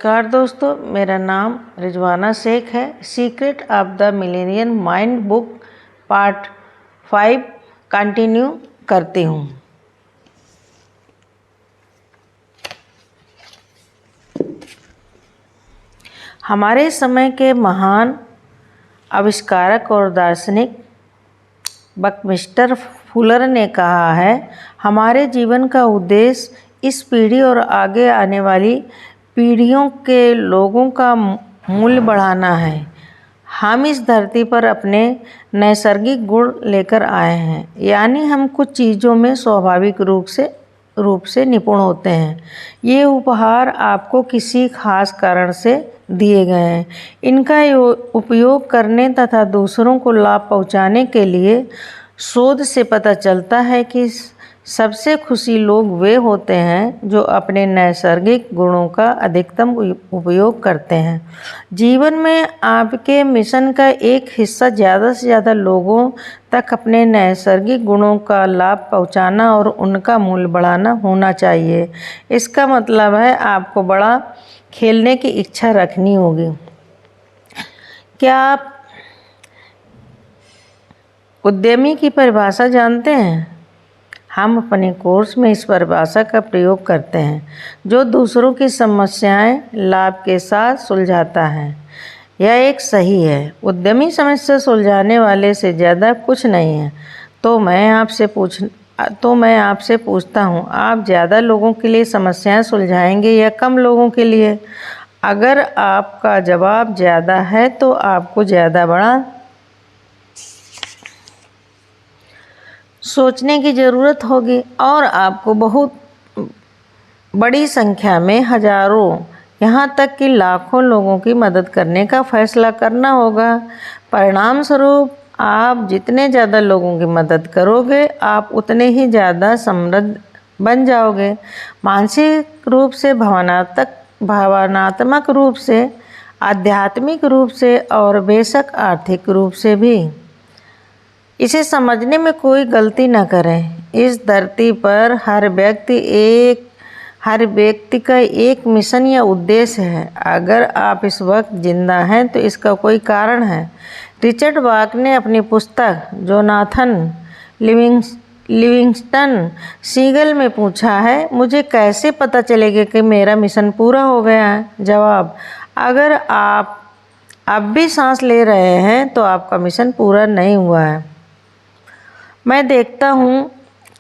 नमस्कार दोस्तों, मेरा नाम रिजवाना शेख है। Secret of the millennium mind book part 5 continue करती हूँ। हमारे समय के महान आविष्कारक और दार्शनिक बकमिस्टर फुलर ने कहा है, हमारे जीवन का उद्देश्य इस पीढ़ी और आगे आने वाली पीढ़ियों के लोगों का मूल्य बढ़ाना है। हम इस धरती पर अपने नैसर्गिक गुण लेकर आए हैं, यानी हम कुछ चीज़ों में स्वाभाविक रूप से निपुण होते हैं। ये उपहार आपको किसी खास कारण से दिए गए हैं। इनका उपयोग करने तथा दूसरों को लाभ पहुंचाने के लिए शोध से पता चलता है कि सबसे खुशी लोग वे होते हैं जो अपने नैसर्गिक गुणों का अधिकतम उपयोग करते हैं। जीवन में आपके मिशन का एक हिस्सा ज़्यादा से ज़्यादा लोगों तक अपने नैसर्गिक गुणों का लाभ पहुंचाना और उनका मूल्य बढ़ाना होना चाहिए। इसका मतलब है आपको बड़ा खेलने की इच्छा रखनी होगी। क्या आप उद्यमी की परिभाषा जानते हैं? हम अपने कोर्स में इस परिभाषा का प्रयोग करते हैं, जो दूसरों की समस्याएं लाभ के साथ सुलझाता है। यह एक सही है। उद्यमी समस्या सुलझाने वाले से ज़्यादा कुछ नहीं है। तो मैं आपसे पूछता हूँ, आप ज़्यादा लोगों के लिए समस्याएं सुलझाएंगे या कम लोगों के लिए? अगर आपका जवाब ज़्यादा है तो आपको ज़्यादा बड़ा सोचने की ज़रूरत होगी और आपको बहुत बड़ी संख्या में हजारों, यहाँ तक कि लाखों लोगों की मदद करने का फैसला करना होगा। परिणाम स्वरूप आप जितने ज़्यादा लोगों की मदद करोगे, आप उतने ही ज़्यादा समृद्ध बन जाओगे, मानसिक रूप से, भावनात्मक रूप से, आध्यात्मिक रूप से और बेशक आर्थिक रूप से भी। इसे समझने में कोई गलती न करें। इस धरती पर हर व्यक्ति का एक मिशन या उद्देश्य है। अगर आप इस वक्त जिंदा हैं तो इसका कोई कारण है। रिचर्ड बाक ने अपनी पुस्तक जोनाथन लिविंगस्टन सीगल में पूछा है, मुझे कैसे पता चलेगा कि मेरा मिशन पूरा हो गया है? जवाब, अगर आप अब भी सांस ले रहे हैं तो आपका मिशन पूरा नहीं हुआ है। मैं देखता हूँ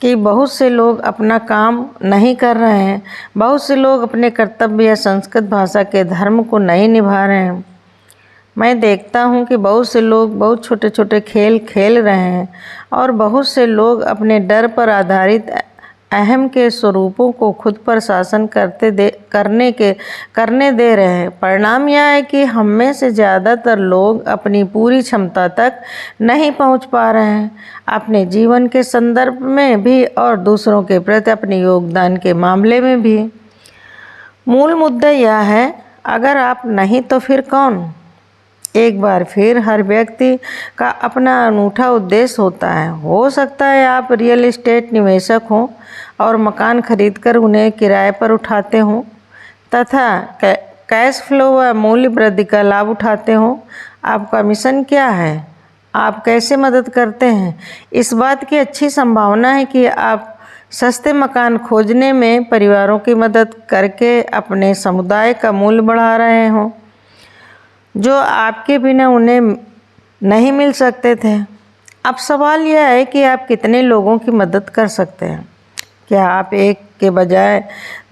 कि बहुत से लोग अपना काम नहीं कर रहे हैं। बहुत से लोग अपने कर्तव्य या संस्कृत भाषा के धर्म को नहीं निभा रहे हैं। मैं देखता हूँ कि बहुत से लोग बहुत छोटे छोटे खेल खेल रहे हैं और बहुत से लोग अपने डर पर आधारित अहम के स्वरूपों को खुद पर शासन करने दे रहे हैं। परिणाम यह है कि हम में से ज़्यादातर लोग अपनी पूरी क्षमता तक नहीं पहुंच पा रहे हैं, अपने जीवन के संदर्भ में भी और दूसरों के प्रति अपने योगदान के मामले में भी। मूल मुद्दा यह है, अगर आप नहीं तो फिर कौन? एक बार फिर हर व्यक्ति का अपना अनूठा उद्देश्य होता है। हो सकता है आप रियल एस्टेट निवेशक हों और मकान खरीदकर उन्हें किराए पर उठाते हों तथा कैश फ्लो व मूल्य वृद्धि का लाभ उठाते हों। आपका मिशन क्या है? आप कैसे मदद करते हैं? इस बात की अच्छी संभावना है कि आप सस्ते मकान खोजने में परिवारों की मदद करके अपने समुदाय का मूल्य बढ़ा रहे हों, जो आपके बिना उन्हें नहीं मिल सकते थे। अब सवाल यह है कि आप कितने लोगों की मदद कर सकते हैं। क्या आप 1 के बजाय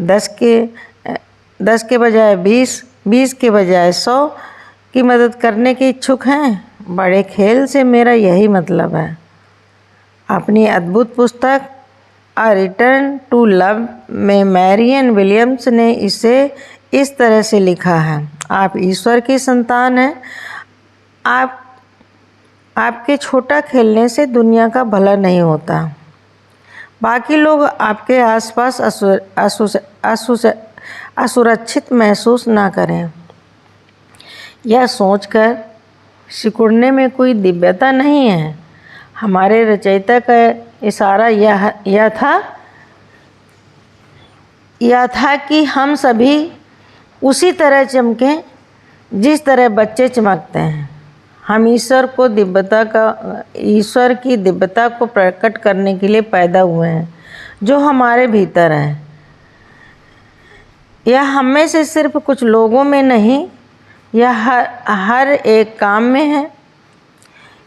10 के बजाय 20 के बजाय 100 की मदद करने के इच्छुक हैं? बड़े खेल से मेरा यही मतलब है। अपनी अद्भुत पुस्तक अ रिटर्न टू लव में मैरियन विलियम्स ने इसे इस तरह से लिखा है, आप ईश्वर की संतान हैं। आपके छोटा खेलने से दुनिया का भला नहीं होता। बाकी लोग आपके आसपास असुरक्षित महसूस ना करें। यह सोचकर सिकुड़ने में कोई दिव्यता नहीं है। हमारे रचयिता का इशारा यह था कि हम सभी उसी तरह चमकें जिस तरह बच्चे चमकते हैं। हम ईश्वर की दिव्यता को प्रकट करने के लिए पैदा हुए हैं जो हमारे भीतर है। यह हम में से सिर्फ कुछ लोगों में नहीं, यह हर एक काम में है,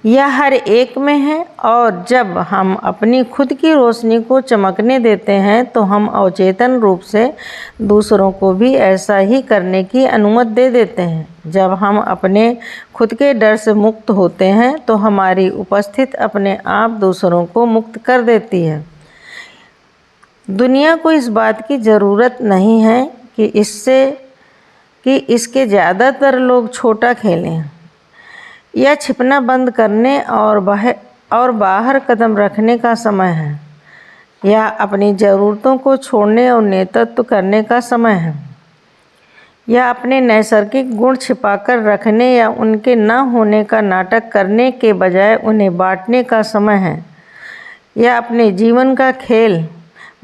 यह हर एक में है। और जब हम अपनी खुद की रोशनी को चमकने देते हैं तो हम अवचेतन रूप से दूसरों को भी ऐसा ही करने की अनुमति दे देते हैं। जब हम अपने खुद के डर से मुक्त होते हैं तो हमारी उपस्थिति अपने आप दूसरों को मुक्त कर देती है। दुनिया को इस बात की ज़रूरत नहीं है कि इसके ज़्यादातर लोग छोटा खेलें। यह छिपना बंद करने और बाहर कदम रखने का समय है। यह अपनी ज़रूरतों को छोड़ने और नेतृत्व करने का समय है। यह अपने नैसर्गिक गुण छिपाकर रखने या उनके न होने का नाटक करने के बजाय उन्हें बांटने का समय है। यह अपने जीवन का खेल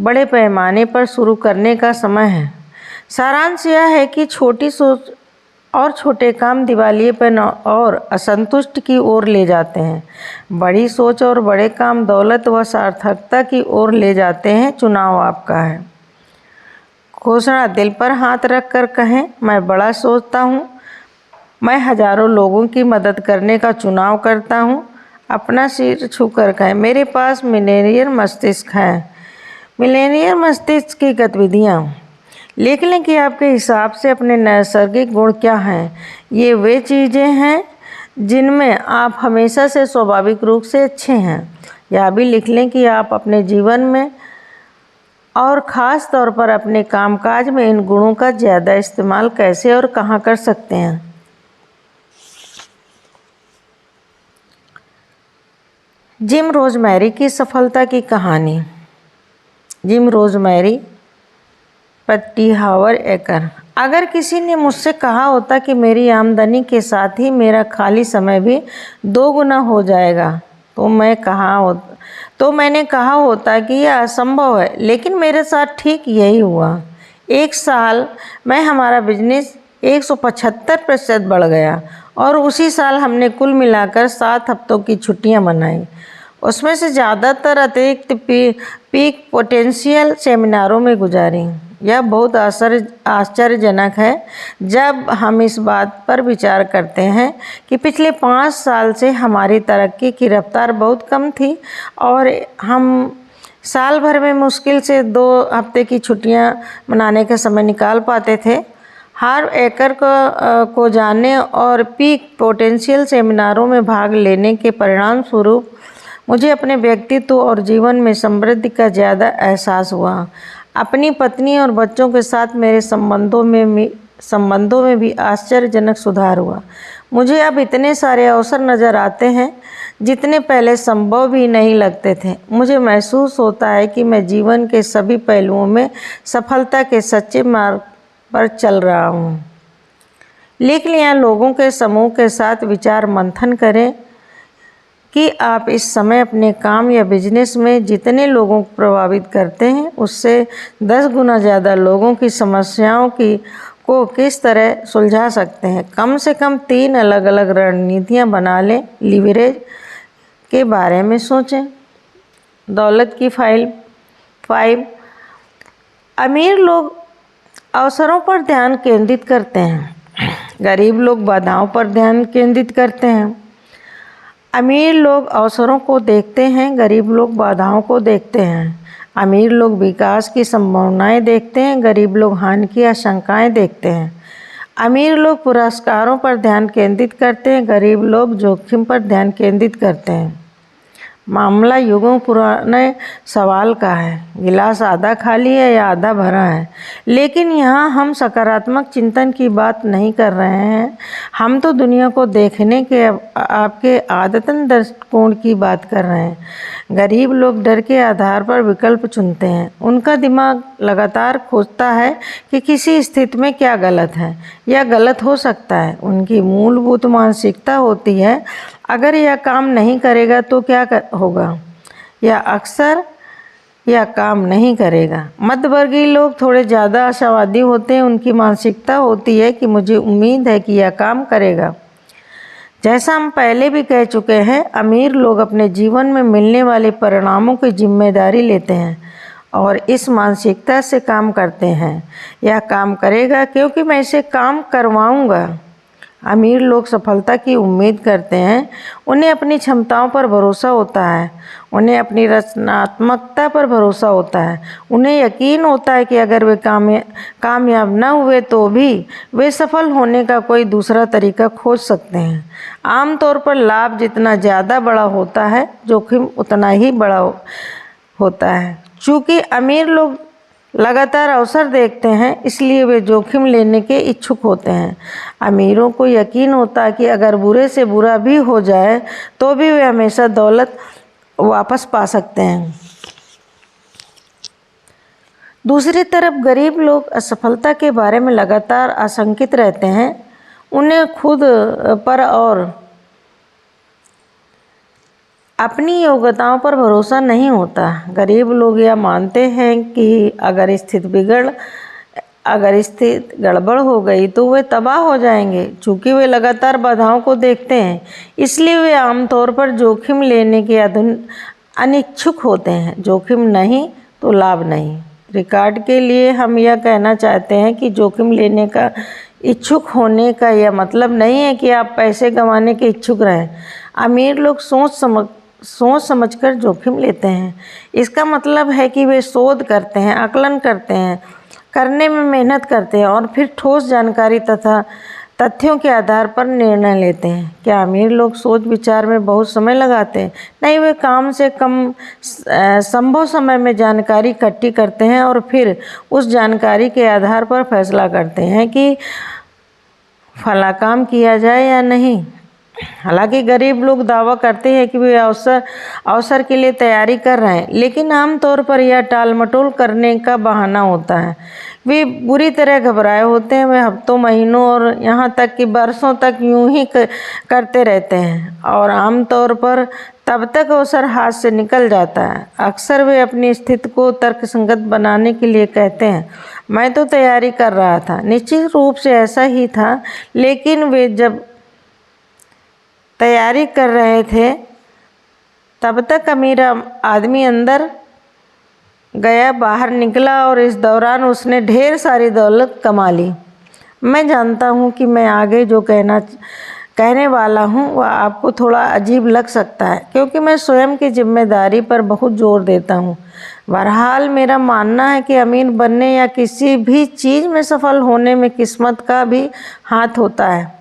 बड़े पैमाने पर शुरू करने का समय है। सारांश यह है कि छोटी सोच और छोटे काम दिवालियेपन और असंतुष्ट की ओर ले जाते हैं। बड़ी सोच और बड़े काम दौलत व सार्थकता की ओर ले जाते हैं। चुनाव आपका है। घोषणा दिल पर हाथ रख कर कहें, मैं बड़ा सोचता हूँ, मैं हजारों लोगों की मदद करने का चुनाव करता हूँ। अपना सिर छूकर कहें, मेरे पास मिलेनियर मस्तिष्क है। मिलेनियर मस्तिष्क की गतिविधियाँ लिख लें कि आपके हिसाब से अपने नैसर्गिक गुण क्या हैं। ये वे चीज़ें हैं जिनमें आप हमेशा से स्वाभाविक रूप से अच्छे हैं। यह भी लिख लें कि आप अपने जीवन में और ख़ास तौर पर अपने कामकाज में इन गुणों का ज़्यादा इस्तेमाल कैसे और कहाँ कर सकते हैं। जिम रोज़मेरी की सफलता की कहानी। जिम रोज़मेरी पट्टीहावर एकर। अगर किसी ने मुझसे कहा होता कि मेरी आमदनी के साथ ही मेरा खाली समय भी 2 गुना हो जाएगा तो मैंने कहा होता कि यह असंभव है, लेकिन मेरे साथ ठीक यही हुआ। एक साल में हमारा बिजनेस 175% बढ़ गया और उसी साल हमने कुल मिलाकर 7 हफ्तों की छुट्टियां मनाई। उसमें से ज़्यादातर अतिरिक्त पीक पोटेंशियल सेमिनारों में गुजारी। यह बहुत आश्चर्यजनक है जब हम इस बात पर विचार करते हैं कि पिछले 5 साल से हमारी तरक्की की रफ्तार बहुत कम थी और हम साल भर में मुश्किल से 2 हफ्ते की छुट्टियां मनाने का समय निकाल पाते थे। हर एकर को जानने और पीक पोटेंशियल सेमिनारों में भाग लेने के परिणाम स्वरूप मुझे अपने व्यक्तित्व और जीवन में समृद्धि का ज़्यादा एहसास हुआ। अपनी पत्नी और बच्चों के साथ मेरे संबंधों में भी आश्चर्यजनक सुधार हुआ। मुझे अब इतने सारे अवसर नज़र आते हैं जितने पहले संभव भी नहीं लगते थे। मुझे महसूस होता है कि मैं जीवन के सभी पहलुओं में सफलता के सच्चे मार्ग पर चल रहा हूँ। लिख लिया लोगों के समूह के साथ विचार मंथन करें कि आप इस समय अपने काम या बिजनेस में जितने लोगों को प्रभावित करते हैं उससे 10 गुना ज़्यादा लोगों की समस्याओं को किस तरह सुलझा सकते हैं। कम से कम 3 अलग अलग रणनीतियां बना लें। लीवरेज के बारे में सोचें। दौलत की 5 अमीर लोग अवसरों पर ध्यान केंद्रित करते हैं, गरीब लोग बाधाओं पर ध्यान केंद्रित करते हैं। अमीर लोग अवसरों को देखते हैं, गरीब लोग बाधाओं को देखते हैं। अमीर लोग विकास की संभावनाएं देखते हैं, गरीब लोग हानि की आशंकाएं देखते हैं। अमीर लोग पुरस्कारों पर ध्यान केंद्रित करते हैं, गरीब लोग जोखिम पर ध्यान केंद्रित करते हैं। मामला युगों पुराने सवाल का है, गिलास आधा खाली है या आधा भरा है। लेकिन यहाँ हम सकारात्मक चिंतन की बात नहीं कर रहे हैं, हम तो दुनिया को देखने के आपके आदतन दृष्टिकोण की बात कर रहे हैं। गरीब लोग डर के आधार पर विकल्प चुनते हैं। उनका दिमाग लगातार खोजता है कि किसी स्थिति में क्या गलत है या गलत हो सकता है। उनकी मूलभूत मानसिकता होती है, अगर यह काम नहीं करेगा तो क्या होगा। या काम नहीं करेगा। मध्यवर्गीय लोग थोड़े ज़्यादा आशावादी होते हैं। उनकी मानसिकता होती है कि मुझे उम्मीद है कि यह काम करेगा। जैसा हम पहले भी कह चुके हैं, अमीर लोग अपने जीवन में मिलने वाले परिणामों की जिम्मेदारी लेते हैं और इस मानसिकता से काम करते हैं, यह काम करेगा क्योंकि मैं इसे काम करवाऊंगा। अमीर लोग सफलता की उम्मीद करते हैं। उन्हें अपनी क्षमताओं पर भरोसा होता है, उन्हें अपनी रचनात्मकता पर भरोसा होता है। उन्हें यकीन होता है कि अगर वे कामयाब न हुए तो भी वे सफल होने का कोई दूसरा तरीका खोज सकते हैं। आमतौर पर लाभ जितना ज़्यादा बड़ा होता है, जोखिम उतना ही बड़ा होता है। चूँकि अमीर लोग लगातार अवसर देखते हैं, इसलिए वे जोखिम लेने के इच्छुक होते हैं। अमीरों को यकीन होता है कि अगर बुरे से बुरा भी हो जाए तो भी वे हमेशा दौलत वापस पा सकते हैं। दूसरी तरफ गरीब लोग असफलता के बारे में लगातार आशंकित रहते हैं। उन्हें खुद पर और अपनी योग्यताओं पर भरोसा नहीं होता। गरीब लोग यह मानते हैं कि अगर स्थिति गड़बड़ हो गई तो वे तबाह हो जाएंगे। चूँकि वे लगातार बाधाओं को देखते हैं, इसलिए वे आमतौर पर जोखिम लेने के अनिच्छुक होते हैं। जोखिम नहीं तो लाभ नहीं। रिकॉर्ड के लिए हम यह कहना चाहते हैं कि जोखिम लेने का इच्छुक होने का यह मतलब नहीं है कि आप पैसे गंवाने के इच्छुक रहें। अमीर लोग सोच समझकर जोखिम लेते हैं। इसका मतलब है कि वे शोध करते हैं, आकलन करते हैं, करने में मेहनत करते हैं और फिर ठोस जानकारी तथा तथ्यों के आधार पर निर्णय लेते हैं। क्या अमीर लोग सोच विचार में बहुत समय लगाते हैं? नहीं, वे काम से कम संभव समय में जानकारी इकट्ठी करते हैं और फिर उस जानकारी के आधार पर फैसला करते हैं कि फला काम किया जाए या नहीं। हालांकि गरीब लोग दावा करते हैं कि वे अवसर के लिए तैयारी कर रहे हैं, लेकिन आमतौर पर यह टाल मटोल करने का बहाना होता है। वे बुरी तरह घबराए होते हैं। वे हफ्तों, महीनों और यहाँ तक कि बरसों तक यूं ही करते रहते हैं और आमतौर पर तब तक अवसर हाथ से निकल जाता है। अक्सर वे अपनी स्थिति को तर्कसंगत बनाने के लिए कहते हैं, मैं तो तैयारी कर रहा था। निश्चित रूप से ऐसा ही था, लेकिन वे जब तैयारी कर रहे थे तब तक अमीर आदमी अंदर गया, बाहर निकला और इस दौरान उसने ढेर सारी दौलत कमा ली। मैं जानता हूँ कि मैं आगे जो कहने वाला हूँ वह आपको थोड़ा अजीब लग सकता है, क्योंकि मैं स्वयं की जिम्मेदारी पर बहुत जोर देता हूँ। बहरहाल मेरा मानना है कि अमीर बनने या किसी भी चीज़ में सफल होने में किस्मत का भी हाथ होता है।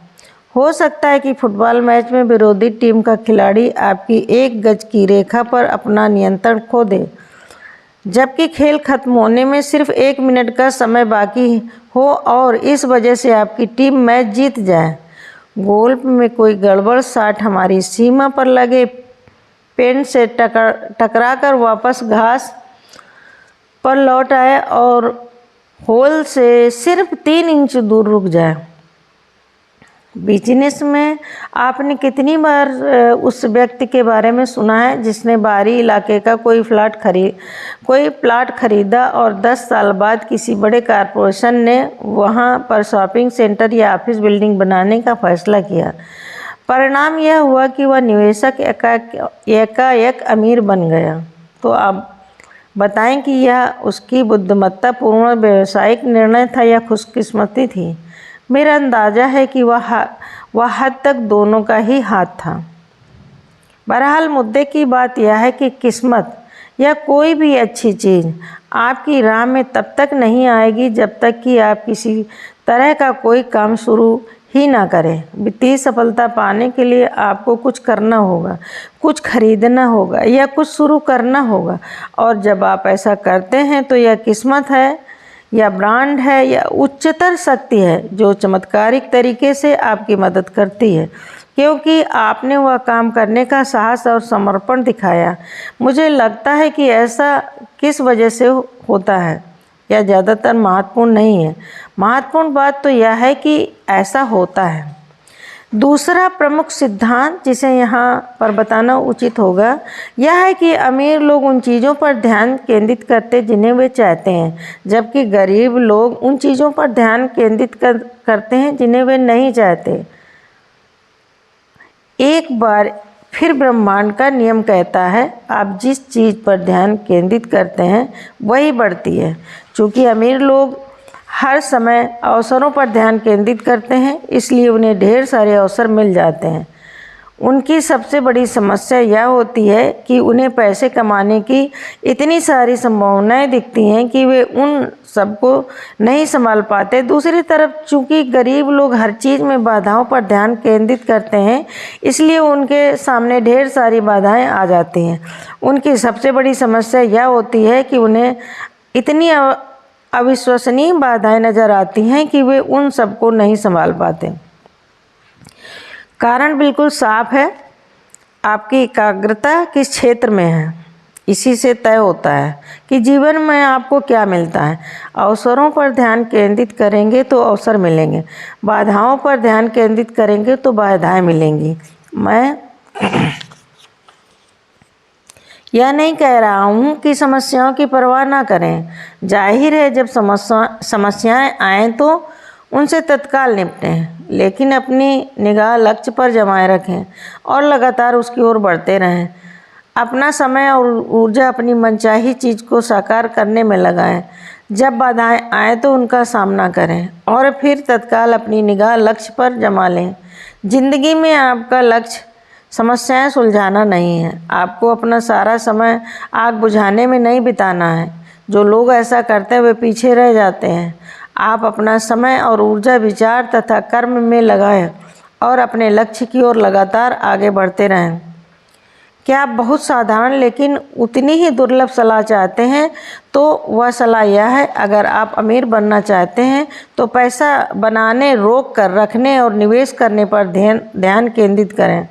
हो सकता है कि फुटबॉल मैच में विरोधी टीम का खिलाड़ी आपकी 1 गज की रेखा पर अपना नियंत्रण खो दे, जबकि खेल खत्म होने में सिर्फ 1 मिनट का समय बाकी हो और इस वजह से आपकी टीम मैच जीत जाए। गोल्फ में कोई गड़बड़ शॉट हमारी सीमा पर लगे पेन से टकराकर वापस घास पर लौट आए और होल से सिर्फ 3 इंच दूर रुक जाए। बिजनेस में आपने कितनी बार उस व्यक्ति के बारे में सुना है जिसने बाहरी इलाके का कोई प्लाट खरीदा और 10 साल बाद किसी बड़े कॉरपोरेशन ने वहां पर शॉपिंग सेंटर या ऑफिस बिल्डिंग बनाने का फैसला किया। परिणाम यह हुआ कि वह निवेशक एकाएक अमीर बन गया। तो आप बताएं कि यह उसकी बुद्धिमत्तापूर्ण व्यावसायिक निर्णय था या खुशकिस्मती थी? मेरा अंदाज़ा है कि वह हद तक दोनों का ही हाथ था। बहरहाल मुद्दे की बात यह है कि किस्मत या कोई भी अच्छी चीज़ आपकी राह में तब तक नहीं आएगी जब तक कि आप किसी तरह का कोई काम शुरू ही ना करें। वित्तीय सफलता पाने के लिए आपको कुछ करना होगा, कुछ खरीदना होगा या कुछ शुरू करना होगा, और जब आप ऐसा करते हैं तो यह किस्मत है या ब्रांड है या उच्चतर शक्ति है जो चमत्कारिक तरीके से आपकी मदद करती है, क्योंकि आपने वह काम करने का साहस और समर्पण दिखाया। मुझे लगता है कि ऐसा किस वजह से होता है यह ज़्यादातर महत्वपूर्ण नहीं है। महत्वपूर्ण बात तो यह है कि ऐसा होता है। दूसरा प्रमुख सिद्धांत जिसे यहाँ पर बताना उचित होगा यह है कि अमीर लोग उन चीज़ों पर ध्यान केंद्रित करते जिन्हें वे चाहते हैं, जबकि गरीब लोग उन चीज़ों पर ध्यान केंद्रित करते हैं जिन्हें वे नहीं चाहते। एक बार फिर ब्रह्मांड का नियम कहता है, आप जिस चीज़ पर ध्यान केंद्रित करते हैं वही बढ़ती है। चूँकि अमीर लोग हर समय अवसरों पर ध्यान केंद्रित करते हैं, इसलिए उन्हें ढेर सारे अवसर मिल जाते हैं। उनकी सबसे बड़ी समस्या यह होती है कि उन्हें पैसे कमाने की इतनी सारी संभावनाएं दिखती हैं कि वे उन सबको नहीं संभाल पाते। दूसरी तरफ चूंकि गरीब लोग हर चीज़ में बाधाओं पर ध्यान केंद्रित करते हैं, इसलिए उनके सामने ढेर सारी बाधाएं आ जाती हैं। उनकी सबसे बड़ी समस्या यह होती है कि उन्हें इतनी अविश्वसनीय बाधाएं नज़र आती हैं कि वे उन सबको नहीं संभाल पाते। कारण बिल्कुल साफ है, आपकी एकाग्रता किस क्षेत्र में है। इसी से तय होता है कि जीवन में आपको क्या मिलता है। अवसरों पर ध्यान केंद्रित करेंगे तो अवसर मिलेंगे, बाधाओं पर ध्यान केंद्रित करेंगे तो बाधाएं मिलेंगी। मैं यह नहीं कह रहा हूँ कि समस्याओं की परवाह ना करें। जाहिर है जब समस्याएं आएँ तो उनसे तत्काल निपटें, लेकिन अपनी निगाह लक्ष्य पर जमाए रखें और लगातार उसकी ओर बढ़ते रहें। अपना समय और ऊर्जा अपनी मनचाही चीज़ को साकार करने में लगाएं। जब बाधाएं आए तो उनका सामना करें और फिर तत्काल अपनी निगाह लक्ष्य पर जमा लें। जिंदगी में आपका लक्ष्य समस्याएं सुलझाना नहीं है। आपको अपना सारा समय आग बुझाने में नहीं बिताना है। जो लोग ऐसा करते हैं वे पीछे रह जाते हैं। आप अपना समय और ऊर्जा विचार तथा कर्म में लगाएं और अपने लक्ष्य की ओर लगातार आगे बढ़ते रहें। क्या आप बहुत साधारण लेकिन उतनी ही दुर्लभ सलाह चाहते हैं तो वह सलाह यह है, अगर आप अमीर बनना चाहते हैं तो पैसा बनाने, रोक कर रखने और निवेश करने पर ध्यान केंद्रित करें।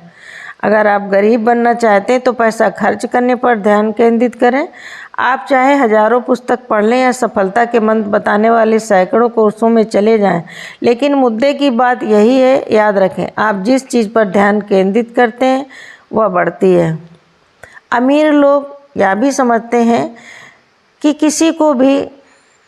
अगर आप गरीब बनना चाहते हैं तो पैसा खर्च करने पर ध्यान केंद्रित करें। आप चाहे हजारों पुस्तक पढ़ लें या सफलता के मंत्र बताने वाले सैकड़ों कोर्सों में चले जाएं, लेकिन मुद्दे की बात यही है, याद रखें, आप जिस चीज़ पर ध्यान केंद्रित करते हैं वह बढ़ती है। अमीर लोग यह भी समझते हैं कि किसी को भी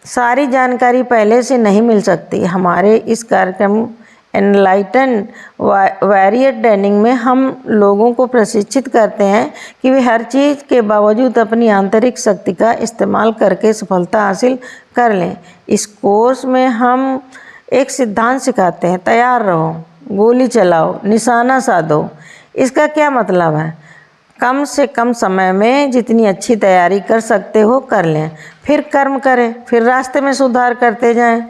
सारी जानकारी पहले से नहीं मिल सकती। हमारे इस कार्यक्रम एनलाइटन वैरियर ट्रेनिंग में हम लोगों को प्रशिक्षित करते हैं कि वे हर चीज़ के बावजूद अपनी आंतरिक शक्ति का इस्तेमाल करके सफलता हासिल कर लें। इस कोर्स में हम एक सिद्धांत सिखाते हैं, तैयार रहो, गोली चलाओ, निशाना साधो। इसका क्या मतलब है? कम से कम समय में जितनी अच्छी तैयारी कर सकते हो कर लें, फिर कर्म करें, फिर रास्ते में सुधार करते जाएं।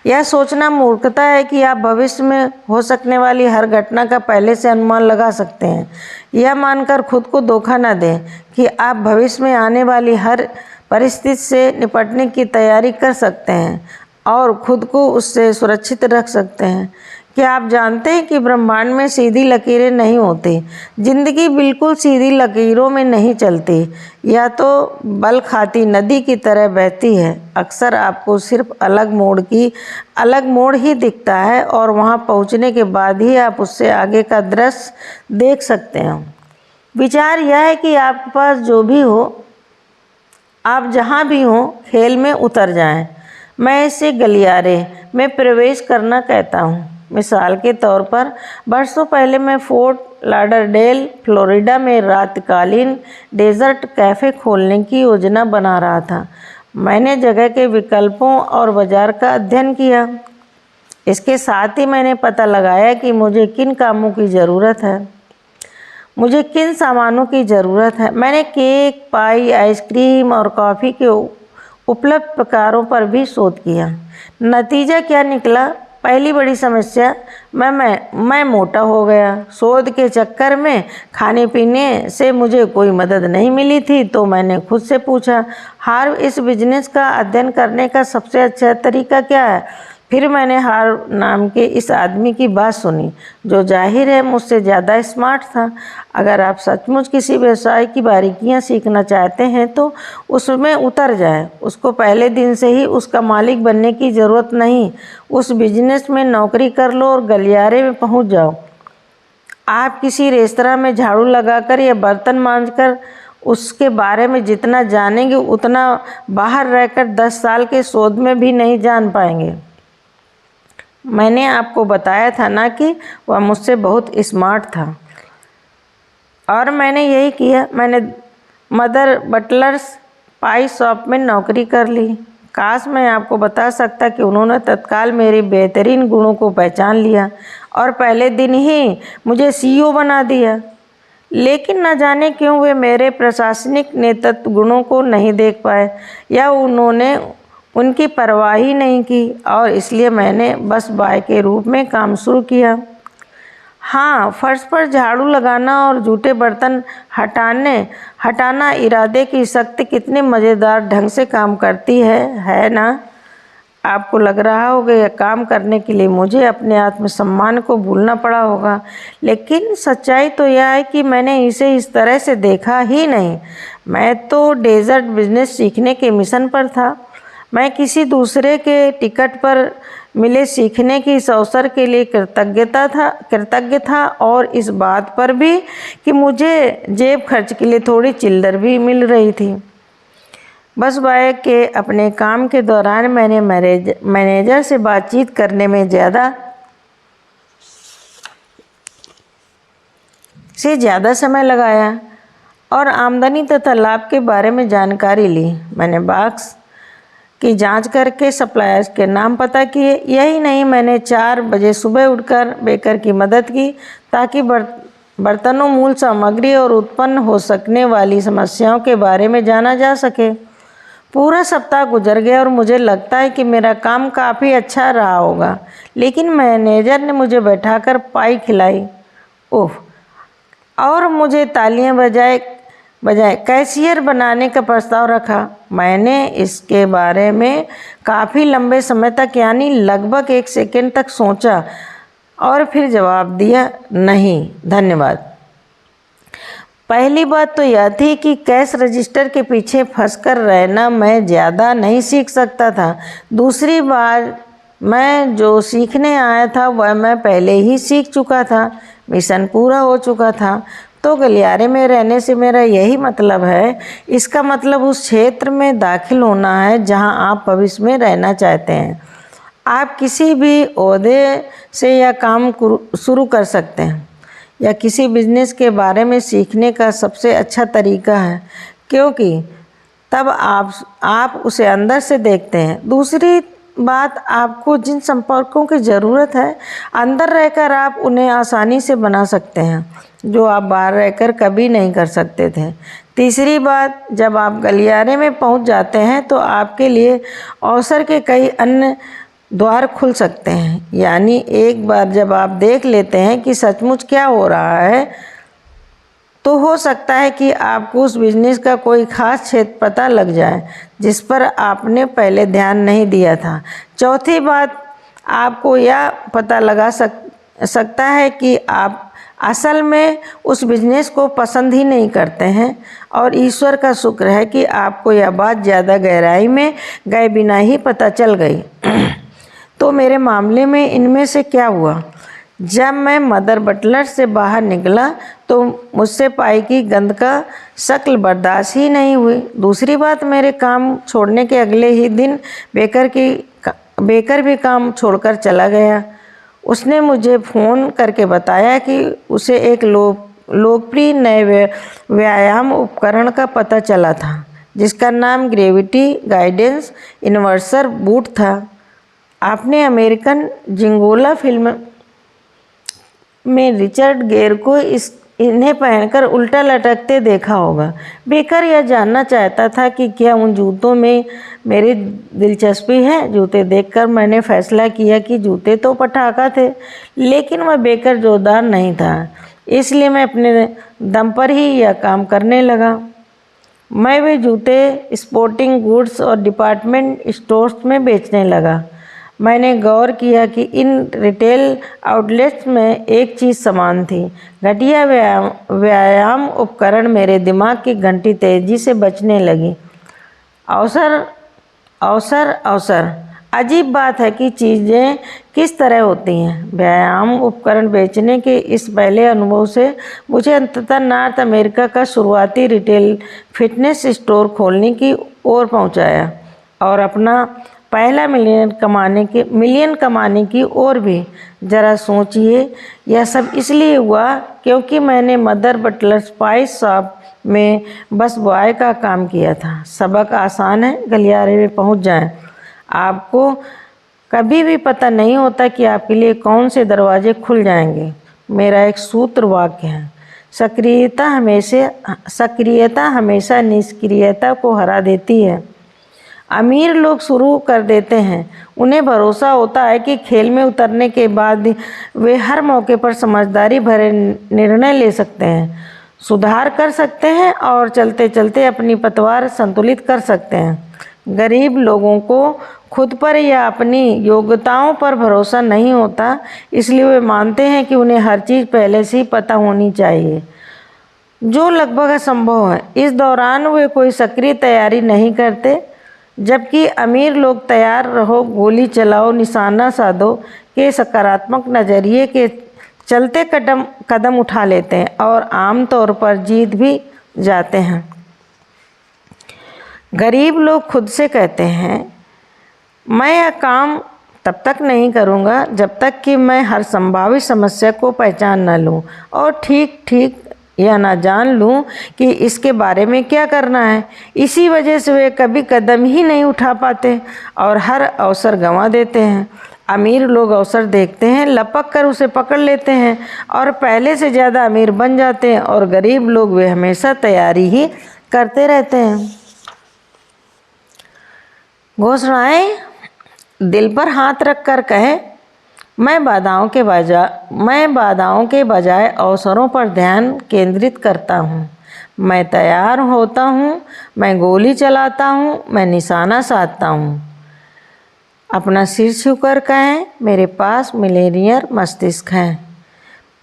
यह सोचना मूर्खता है कि आप भविष्य में हो सकने वाली हर घटना का पहले से अनुमान लगा सकते हैं। यह मानकर खुद को धोखा न दें कि आप भविष्य में आने वाली हर परिस्थिति से निपटने की तैयारी कर सकते हैं और खुद को उससे सुरक्षित रख सकते हैं। क्या आप जानते हैं कि ब्रह्मांड में सीधी लकीरें नहीं होती? जिंदगी बिल्कुल सीधी लकीरों में नहीं चलती, या तो बल खाती नदी की तरह बहती है। अक्सर आपको सिर्फ अलग मोड़ ही दिखता है और वहां पहुंचने के बाद ही आप उससे आगे का दृश्य देख सकते हैं। विचार यह है कि आपके पास जो भी हो, आप जहां भी हो, खेल में उतर जाएं। मैं इसे गलियारे में प्रवेश करना कहता हूँ। मिसाल के तौर पर बरसों पहले मैं फोर्ट लाडरडेल, फ्लोरिडा में रातकालीन डेजर्ट कैफ़े खोलने की योजना बना रहा था। मैंने जगह के विकल्पों और बाज़ार का अध्ययन किया। इसके साथ ही मैंने पता लगाया कि मुझे किन कामों की ज़रूरत है, मुझे किन सामानों की ज़रूरत है। मैंने केक, पाई, आइसक्रीम और कॉफ़ी के उपलब्ध प्रकारों पर भी शोध किया। नतीजा क्या निकला? पहली बड़ी समस्या, मैं मोटा हो गया। शोध के चक्कर में खाने पीने से मुझे कोई मदद नहीं मिली थी, तो मैंने खुद से पूछा, हार्व, इस बिजनेस का अध्ययन करने का सबसे अच्छा तरीका क्या है? फिर मैंने हार्व नाम के इस आदमी की बात सुनी, जो जाहिर है मुझसे ज़्यादा स्मार्ट था। अगर आप सचमुच किसी व्यवसाय की बारीकियां सीखना चाहते हैं तो उसमें उतर जाएं। उसको पहले दिन से ही उसका मालिक बनने की ज़रूरत नहीं। उस बिजनेस में नौकरी कर लो और गलियारे में पहुंच जाओ। आप किसी रेस्तरां में झाड़ू लगाकर या बर्तन मांजकर उसके बारे में जितना जानेंगे उतना बाहर रहकर 10 साल के शोध में भी नहीं जान पाएंगे। मैंने आपको बताया था ना कि वह मुझसे बहुत स्मार्ट था और मैंने यही किया। मैंने मदर बटलर्स पाई शॉप में नौकरी कर ली। काश मैं आपको बता सकता कि उन्होंने तत्काल मेरे बेहतरीन गुणों को पहचान लिया और पहले दिन ही मुझे सीईओ बना दिया। लेकिन न जाने क्यों वे मेरे प्रशासनिक नेतृत्व गुणों को नहीं देख पाए या उन्होंने उनकी परवाह ही नहीं की और इसलिए मैंने बस बॉय के रूप में काम शुरू किया। हाँ, फर्श पर झाड़ू लगाना और जूठे बर्तन हटाना इरादे की शक्ति कितनी मज़ेदार ढंग से काम करती है ना। आपको लग रहा होगा यह काम करने के लिए मुझे अपने आत्मसम्मान को भूलना पड़ा होगा, लेकिन सच्चाई तो यह है कि मैंने इसे इस तरह से देखा ही नहीं। मैं तो डेजर्ट बिजनेस सीखने के मिशन पर था। मैं किसी दूसरे के टिकट पर मिले सीखने की इस अवसर के लिए कृतज्ञ था और इस बात पर भी कि मुझे जेब खर्च के लिए थोड़ी चिल्लर भी मिल रही थी। बस बॉय के अपने काम के दौरान मैंने मैनेजर से बातचीत करने में ज़्यादा समय लगाया और आमदनी तथा लाभ के बारे में जानकारी ली। मैंने बॉक्स की जांच करके सप्लायर्स के नाम पता किए। यही नहीं, मैंने 4 बजे सुबह उठकर बेकर की मदद की ताकि बर्तनों, मूल सामग्री और उत्पन्न हो सकने वाली समस्याओं के बारे में जाना जा सके। पूरा सप्ताह गुजर गया और मुझे लगता है कि मेरा काम काफ़ी अच्छा रहा होगा, लेकिन मैनेजर ने मुझे बैठाकर पाई खिलाई और मुझे तालियां बजाए कैशियर बनाने का प्रस्ताव रखा। मैंने इसके बारे में काफ़ी लंबे समय तक यानी लगभग 1 सेकंड तक सोचा और फिर जवाब दिया, नहीं धन्यवाद। पहली बात तो यह थी कि कैश रजिस्टर के पीछे फंसकर रहना मैं ज़्यादा नहीं सीख सकता था। दूसरी बात, मैं जो सीखने आया था वह मैं पहले ही सीख चुका था। मिशन पूरा हो चुका था। तो गलियारे में रहने से मेरा यही मतलब है। इसका मतलब उस क्षेत्र में दाखिल होना है जहां आप भविष्य में रहना चाहते हैं। आप किसी भी ओहदे से यह काम शुरू कर सकते हैं या किसी बिजनेस के बारे में सीखने का सबसे अच्छा तरीका है, क्योंकि तब आप उसे अंदर से देखते हैं। दूसरी बात, आपको जिन संपर्कों की ज़रूरत है अंदर रहकर आप उन्हें आसानी से बना सकते हैं, जो आप बाहर रहकर कभी नहीं कर सकते थे। तीसरी बात, जब आप गलियारे में पहुंच जाते हैं तो आपके लिए अवसर के कई अन्य द्वार खुल सकते हैं। यानी एक बार जब आप देख लेते हैं कि सचमुच क्या हो रहा है, तो हो सकता है कि आपको उस बिजनेस का कोई खास क्षेत्र पता लग जाए जिस पर आपने पहले ध्यान नहीं दिया था। चौथी बात, आपको यह पता लगा सकता है कि आप असल में उस बिजनेस को पसंद ही नहीं करते हैं और ईश्वर का शुक्र है कि आपको यह बात ज़्यादा गहराई में गए बिना ही पता चल गई। तो मेरे मामले में इनमें से क्या हुआ? जब मैं मदर बटलर से बाहर निकला तो मुझसे पाई की गंध का शक्ल बर्दाश्त ही नहीं हुई। दूसरी बात, मेरे काम छोड़ने के अगले ही दिन बेकर भी काम छोड़कर चला गया। उसने मुझे फ़ोन करके बताया कि उसे एक लोकप्रिय नए व्यायाम उपकरण का पता चला था जिसका नाम ग्रेविटी गाइडेंस इन्वर्सर बूट था। आपने अमेरिकन जिंगोला फिल्म में रिचर्ड गेर को इन्हें पहनकर उल्टा लटकते देखा होगा। बेकर यह जानना चाहता था कि क्या उन जूतों में मेरी दिलचस्पी है। जूते देखकर मैंने फैसला किया कि जूते तो पटाखा थे, लेकिन वह बेकर जोरदार नहीं था, इसलिए मैं अपने दम पर ही यह काम करने लगा। मैं वे जूते स्पोर्टिंग गुड्स और डिपार्टमेंट स्टोर्स में बेचने लगा। मैंने गौर किया कि इन रिटेल आउटलेट्स में एक चीज़ समान थी, घटिया व्यायाम उपकरण। मेरे दिमाग की घंटी तेजी से बजने लगी। अवसर अवसर अवसर। अजीब बात है कि चीज़ें किस तरह होती हैं। व्यायाम उपकरण बेचने के इस पहले अनुभव से मुझे अंततः नॉर्थ अमेरिका का शुरुआती रिटेल फिटनेस स्टोर खोलने की ओर पहुंचाया और अपना पहला मिलियन कमाने की ओर भी। ज़रा सोचिए, यह सब इसलिए हुआ क्योंकि मैंने मदर बटलर स्पाइस शॉप में बस बॉय का काम किया था। सबक आसान है, गलियारे में पहुंच जाएं। आपको कभी भी पता नहीं होता कि आपके लिए कौन से दरवाजे खुल जाएंगे। मेरा एक सूत्र वाक्य है, सक्रियता हमेशा निष्क्रियता को हरा देती है। अमीर लोग शुरू कर देते हैं, उन्हें भरोसा होता है कि खेल में उतरने के बाद वे हर मौके पर समझदारी भरे निर्णय ले सकते हैं, सुधार कर सकते हैं और चलते चलते अपनी पतवार संतुलित कर सकते हैं। गरीब लोगों को खुद पर या अपनी योग्यताओं पर भरोसा नहीं होता, इसलिए वे मानते हैं कि उन्हें हर चीज़ पहले से ही पता होनी चाहिए, जो लगभग असंभव है। इस दौरान वे कोई सक्रिय तैयारी नहीं करते, जबकि अमीर लोग तैयार रहो, गोली चलाओ, निशाना साधो के सकारात्मक नज़रिए के चलते कदम उठा लेते हैं और आमतौर पर जीत भी जाते हैं। गरीब लोग खुद से कहते हैं, मैं यह काम तब तक नहीं करूँगा जब तक कि मैं हर संभावित समस्या को पहचान न लूँ और ठीक यह ना जान लूं कि इसके बारे में क्या करना है। इसी वजह से वे कभी कदम ही नहीं उठा पाते और हर अवसर गंवा देते हैं। अमीर लोग अवसर देखते हैं, लपक कर उसे पकड़ लेते हैं और पहले से ज़्यादा अमीर बन जाते हैं, और गरीब लोग वे हमेशा तैयारी ही करते रहते हैं। घोषणाएं दिल पर हाथ रख कर कहे, मैं बाधाओं के बजाय अवसरों पर ध्यान केंद्रित करता हूँ। मैं तैयार होता हूँ, मैं गोली चलाता हूँ, मैं निशाना साधता हूँ। अपना सिर छूकर कहें, मेरे पास मिलेनियर मस्तिष्क है।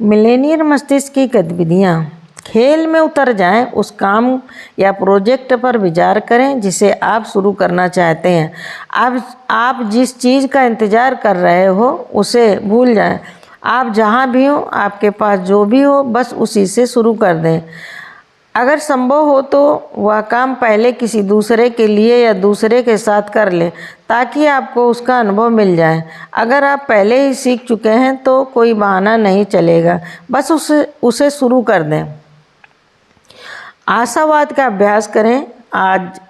मिलेनियर मस्तिष्क की गतिविधियाँ। खेल में उतर जाएं, उस काम या प्रोजेक्ट पर विचार करें जिसे आप शुरू करना चाहते हैं। आप जिस चीज़ का इंतज़ार कर रहे हो उसे भूल जाएं। आप जहां भी हो, आपके पास जो भी हो, बस उसी से शुरू कर दें। अगर संभव हो तो वह काम पहले किसी दूसरे के लिए या दूसरे के साथ कर लें, ताकि आपको उसका अनुभव मिल जाए। अगर आप पहले ही सीख चुके हैं तो कोई बहाना नहीं चलेगा, बस उसे शुरू कर दें। आशावाद का अभ्यास करें। आज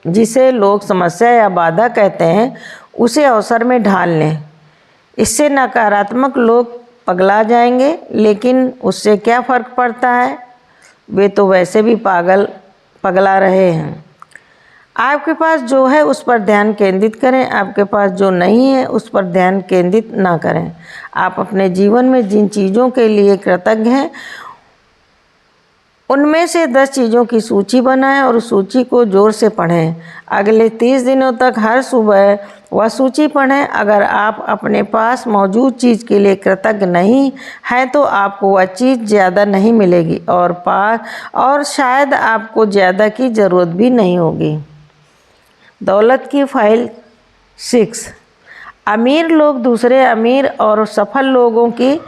जिसे लोग समस्या या बाधा कहते हैं, उसे अवसर में ढाल लें। इससे नकारात्मक लोग पगला जाएंगे, लेकिन उससे क्या फ़र्क पड़ता है, वे तो वैसे भी पगला रहे हैं। आपके पास जो है उस पर ध्यान केंद्रित करें, आपके पास जो नहीं है उस पर ध्यान केंद्रित ना करें। आप अपने जीवन में जिन चीज़ों के लिए कृतज्ञ हैं, उनमें से 10 चीज़ों की सूची बनाएं और उस सूची को जोर से पढ़ें। अगले 30 दिनों तक हर सुबह वह सूची पढ़ें। अगर आप अपने पास मौजूद चीज़ के लिए कृतज्ञ नहीं हैं तो आपको वह चीज़ ज़्यादा नहीं मिलेगी और शायद आपको ज़्यादा की ज़रूरत भी नहीं होगी। दौलत की फाइल 6। अमीर लोग दूसरे अमीर और सफल लोगों की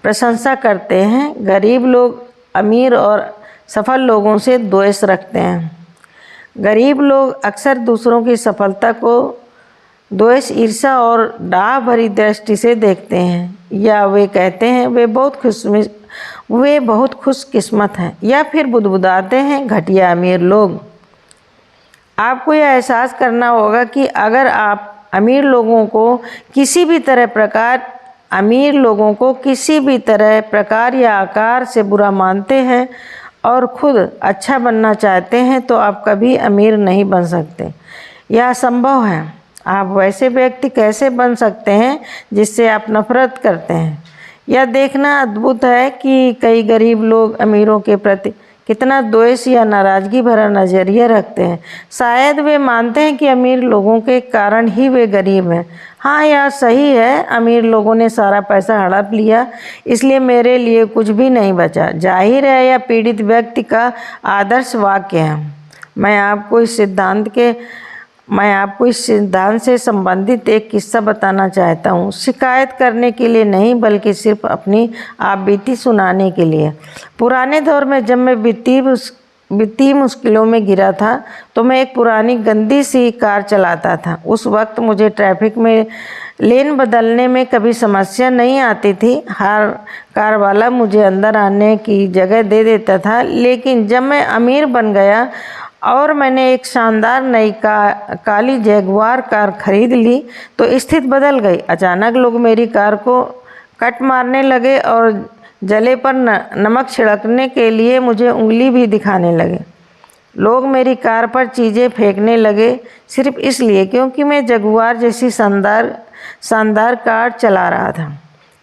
प्रशंसा करते हैं। गरीब लोग अमीर और सफल लोगों से द्वेष रखते हैं। गरीब लोग अक्सर दूसरों की सफलता को द्वेष, ईर्ष्या और डाह भरी दृष्टि से देखते हैं, या वे कहते हैं वे बहुत खुशकिस्मत हैं, या फिर बुदबुदाते हैं, घटिया अमीर लोग। आपको यह एहसास करना होगा कि अगर आप अमीर लोगों को किसी भी तरह प्रकार या आकार से बुरा मानते हैं और खुद अच्छा बनना चाहते हैं, तो आप कभी अमीर नहीं बन सकते। यह असंभव है। आप वैसे व्यक्ति कैसे बन सकते हैं जिससे आप नफरत करते हैं? यह देखना अद्भुत है कि कई गरीब लोग अमीरों के प्रति कितना द्वेष या नाराज़गी भरा नज़रिया रखते हैं। शायद वे मानते हैं कि अमीर लोगों के कारण ही वे गरीब हैं। हाँ, यह सही है, अमीर लोगों ने सारा पैसा हड़प लिया, इसलिए मेरे लिए कुछ भी नहीं बचा। जाहिर है, यह पीड़ित व्यक्ति का आदर्श वाक्य है। मैं आपको इस सिद्धांत के मैं आपको इस सिद्धांत से संबंधित एक किस्सा बताना चाहता हूँ, शिकायत करने के लिए नहीं बल्कि सिर्फ अपनी आप बीती सुनाने के लिए। पुराने दौर में जब मैं वित्तीय मुश्किलों में गिरा था तो मैं एक पुरानी गंदी सी कार चलाता था। उस वक्त मुझे ट्रैफिक में लेन बदलने में कभी समस्या नहीं आती थी। हर कार वाला मुझे अंदर आने की जगह दे देता था। लेकिन जब मैं अमीर बन गया और मैंने एक शानदार नई काली जैगुआर कार खरीद ली तो स्थिति बदल गई। अचानक लोग मेरी कार को कट मारने लगे और जले पर नमक छिड़कने के लिए मुझे उंगली भी दिखाने लगे। लोग मेरी कार पर चीज़ें फेंकने लगे सिर्फ इसलिए क्योंकि मैं जगुआर जैसी शानदार कार चला रहा था।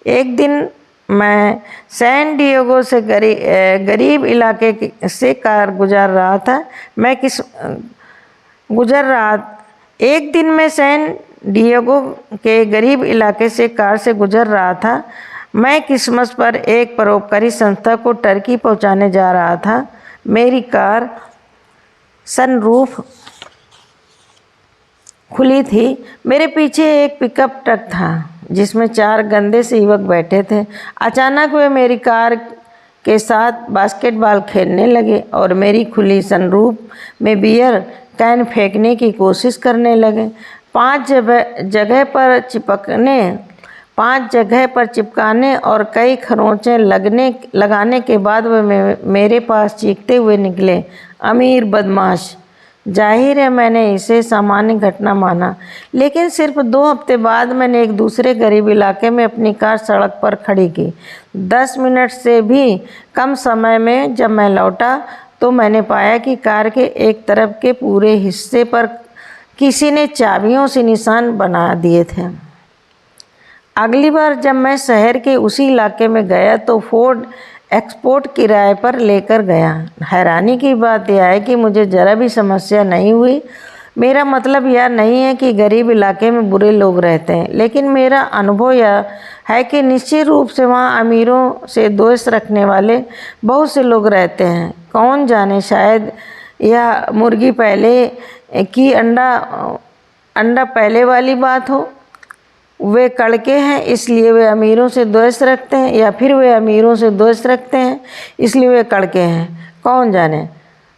एक दिन मैं सैन डिएगो से गरीब इलाके से कार गुजार रहा था। एक दिन मैं सैन डिएगो के गरीब इलाके से कार से गुजर रहा था। मैं क्रिसमस पर एक परोपकारी संस्था को टर्की पहुंचाने जा रहा था। मेरी कार सनरूफ खुली थी। मेरे पीछे एक पिकअप ट्रक था जिसमें 4 गंदे से युवक बैठे थे। अचानक वे मेरी कार के साथ बास्केटबॉल खेलने लगे और मेरी खुली सनरूफ में बियर कैन फेंकने की कोशिश करने लगे। 5 जगह पर चिपकाने और कई खरोंचे लगाने के बाद वे मेरे पास चीखते हुए निकले, अमीर बदमाश। जाहिर है मैंने इसे सामान्य घटना माना, लेकिन सिर्फ 2 हफ्ते बाद मैंने एक दूसरे गरीब इलाके में अपनी कार सड़क पर खड़ी की। 10 मिनट से भी कम समय में जब मैं लौटा तो मैंने पाया कि कार के एक तरफ के पूरे हिस्से पर किसी ने चाबियों से निशान बना दिए थे। अगली बार जब मैं शहर के उसी इलाके में गया तो फोर्ड एक्सपोर्ट किराए पर लेकर गया। हैरानी की बात यह है कि मुझे ज़रा भी समस्या नहीं हुई। मेरा मतलब यह नहीं है कि गरीब इलाके में बुरे लोग रहते हैं, लेकिन मेरा अनुभव यह है कि निश्चित रूप से वहाँ अमीरों से द्वेष रखने वाले बहुत से लोग रहते हैं। कौन जाने, शायद यह मुर्गी पहले की अंडा पहले वाली बात हो। वे कड़के हैं इसलिए वे अमीरों से द्वेष रखते हैं, या फिर वे अमीरों से द्वेष रखते हैं इसलिए वे कड़के हैं। कौन जाने।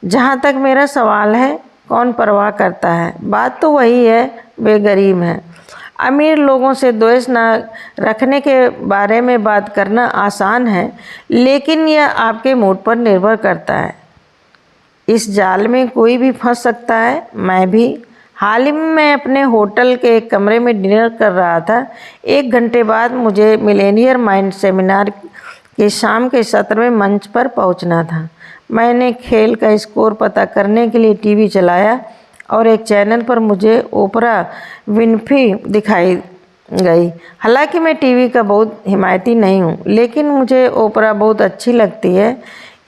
जहाँ तक मेरा सवाल है, कौन परवाह करता है। बात तो वही है, वे गरीब हैं। अमीर लोगों से द्वेष न रखने के बारे में बात करना आसान है, लेकिन यह आपके मूड पर निर्भर करता है। इस जाल में कोई भी फंस सकता है, मैं भी। हाल ही में मैं अपने होटल के एक कमरे में डिनर कर रहा था। 1 घंटे बाद मुझे मिलेनियर माइंड सेमिनार के शाम के सत्र में मंच पर पहुंचना था। मैंने खेल का स्कोर पता करने के लिए टीवी चलाया और एक चैनल पर मुझे ओपरा विनफ्री दिखाई गई। हालांकि मैं टीवी का बहुत हिमायती नहीं हूँ, लेकिन मुझे ओपरा बहुत अच्छी लगती है।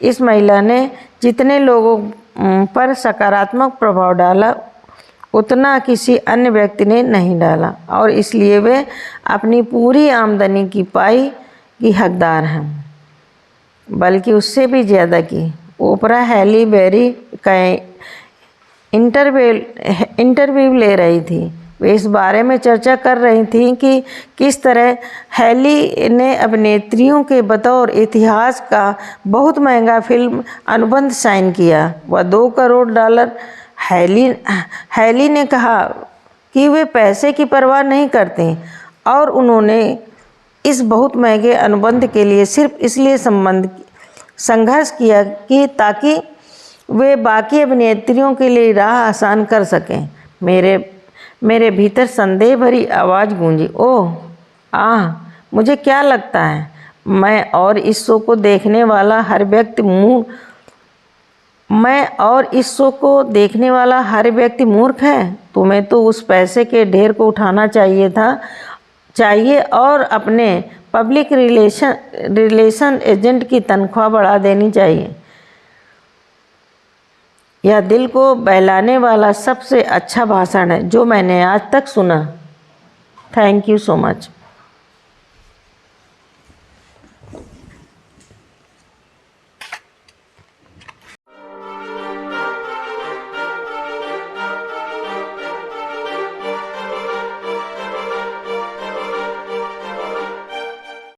इस महिला ने जितने लोगों पर सकारात्मक प्रभाव डाला उतना किसी अन्य व्यक्ति ने नहीं डाला, और इसलिए वे अपनी पूरी आमदनी की पाई की हकदार हैं, बल्कि उससे भी ज़्यादा की। ओपरा हैली बेरी का इंटरव्यू ले रही थी। वे इस बारे में चर्चा कर रही थी कि किस तरह हैली ने अभिनेत्रियों के बतौर इतिहास का बहुत महंगा फिल्म अनुबंध साइन किया। वह $2 करोड़। हैली ने कहा कि वे पैसे की परवाह नहीं करते और उन्होंने इस बहुत महंगे अनुबंध के लिए सिर्फ इसलिए संघर्ष किया कि ताकि वे बाकी अभिनेत्रियों के लिए राह आसान कर सकें। मेरे भीतर संदेह भरी आवाज़ गूंजी, ओह मुझे क्या लगता है मैं और इस शो को देखने वाला हर व्यक्ति मूर्ख है। तुम्हें तो उस पैसे के ढेर को उठाना चाहिए और अपने पब्लिक रिलेशन एजेंट की तनख्वाह बढ़ा देनी चाहिए। यह दिल को बहलाने वाला सबसे अच्छा भाषण है जो मैंने आज तक सुना। Thank you so much.